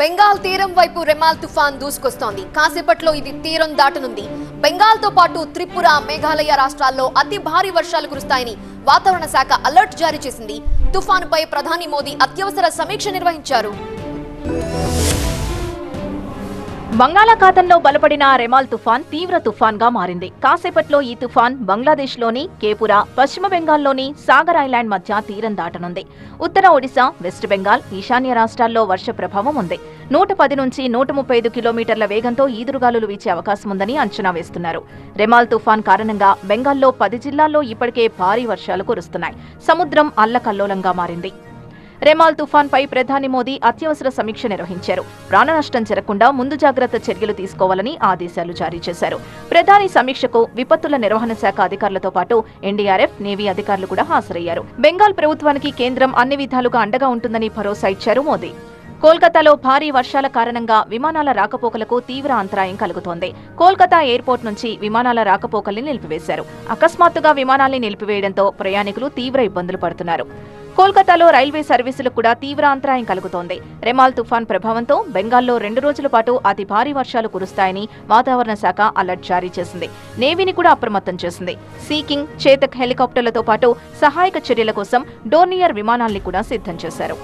బెంగాల్ తీరం వైపు రెమాల్ తుఫాన్ దూసుకొస్తోంది. కాసేపట్లో ఇది తీరం దాటనుంది. బెంగాల్తో పాటు త్రిపుర, మేఘాలయ రాష్ట్రాల్లో అతి భారీ వర్షాలు కురుస్తాయని వాతావరణ శాఖ అలర్ట్ జారీ చేసింది. తుఫానుపై ప్రధాని మోదీ అత్యవసర సమీక్ష నిర్వహించారు. బంగాళాఖాతంలో బలపడిన రెమాల్ తుఫాన్ తీవ్ర తుఫాన్గా మారింది. కాసేపట్లో ఈ తుఫాన్ బంగ్లాదేశ్లోని కేపురా, పశ్చిమ బెంగాల్లోని సాగర్ ఐలాండ్ మధ్య తీరం దాటనుంది. ఉత్తర ఒడిశా, వెస్ట్ బెంగాల్, ఈశాన్య రాష్ట్రాల్లో వర్ష ప్రభావం ఉంది. 110 నుంచి 135 కిలోమీటర్ల వేగంతో ఈదురుగాలులు వీచే అవకాశం ఉందని అంచనా వేస్తున్నారు. రెమాల్ తుఫాన్ కారణంగా బెంగాల్లో 10 జిల్లాల్లో ఇప్పటికే భారీ వర్షాలు కురుస్తున్నాయి. సముద్రం అల్లకల్లోలంగా మారింది. రెమాల్ తుఫాన్పై ప్రధాని మోదీ అత్యవసర సమీక్ష నిర్వహించారు. ప్రాణనష్టం జరగకుండా ముందు జాగ్రత్త చర్యలు తీసుకోవాలని ఆదేశాలు జారీ చేశారు. ప్రధాని సమీక్షకు విపత్తుల నిర్వహణ శాఖ అధికారులతో పాటు ఎన్డీఆర్ఎఫ్, నేవీ అధికారులు కూడా హాజరయ్యారు. బెంగాల్ ప్రభుత్వానికి కేంద్రం అన్ని విధాలుగా అండగా ఉంటుందని భరోసా ఇచ్చారు మోదీ. కోల్కతాలో భారీ వర్షాల కారణంగా విమానాల రాకపోకలకు తీవ్ర అంతరాయం కలుగుతోంది. కోల్కతా ఎయిర్పోర్ట్ నుంచి విమానాల రాకపోకల్ని నిలిపివేశారు. అకస్మాత్తుగా విమానాల్ని నిలిపివేయడంతో ప్రయాణికులు తీవ్ర ఇబ్బందులు పడుతున్నారు. కోల్కతాలో రైల్వే సర్వీసులకు కూడా తీవ్ర అంతరాయం కలుగుతోంది. రెమాల్ తుఫాన్ ప్రభావంతో బెంగాల్లో 2 రోజుల పాటు అతి భారీ వర్షాలు కురుస్తాయని వాతావరణ శాఖ అలర్ట్ జారీ చేసింది. నేవీని కూడా అప్రమత్తం చేసింది. సీకింగ్, చేతక్ హెలికాప్టర్లతో పాటు సహాయక చర్యల కోసం డోర్నియర్ విమానాల్ని కూడా సిద్ధం చేశారు.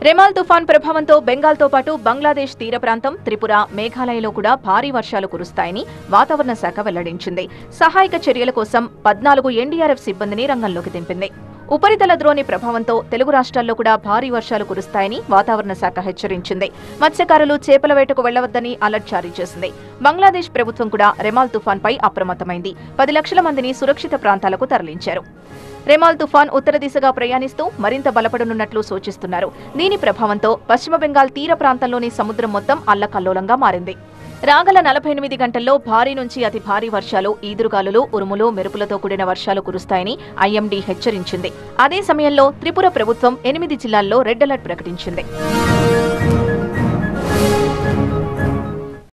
రెమాల్ తుఫాన్ ప్రభావంతో బెంగాల్తో పాటు బంగ్లాదేశ్ తీర ప్రాంతం, త్రిపుర, మేఘాలయలో కూడా భారీ వర్షాలు కురుస్తాయని వాతావరణ శాఖ వెల్లడించింది. సహాయక చర్యల కోసం 14 ఎన్డీఆర్ఎఫ్ సిబ్బందిని రంగంలోకి దింపింది. ఉపరితల ద్రోణి ప్రభావంతో తెలుగు రాష్ట్రాల్లో కూడా భారీ వర్షాలు కురుస్తాయని వాతావరణ శాఖ హెచ్చరించింది. మత్స్యకారులు చేపల వేటకు వెళ్లవద్దని అలర్ట్ జారీ చేసింది. బంగ్లాదేశ్ ప్రభుత్వం కూడా రెమాల్ తుఫాన్పై అప్రమత్తమైంది. 10 లక్షల మందిని సురక్షిత ప్రాంతాలకు తరలించారు. రెమాల్ తుఫాన్ ఉత్తర దిశగా ప్రయాణిస్తూ మరింత బలపడనున్నట్లు సూచిస్తున్నారు. దీని ప్రభావంతో పశ్చిమ బెంగాల్ తీర ప్రాంతంలోని సముద్రం మొత్తం అల్లకల్లోలంగా మారింది. రాగల 48 గంటల్లో భారీ నుంచి అతి భారీ వర్షాలు, ఈదురుగాలులు, ఉరుములు, మెరుపులతో కూడిన వర్షాలు కురుస్తాయని ఐఎండీ హెచ్చరించింది. అదే సమయంలో త్రిపుర ప్రభుత్వం 8 జిల్లాల్లో రెడ్ అలర్ట్ ప్రకటించింది.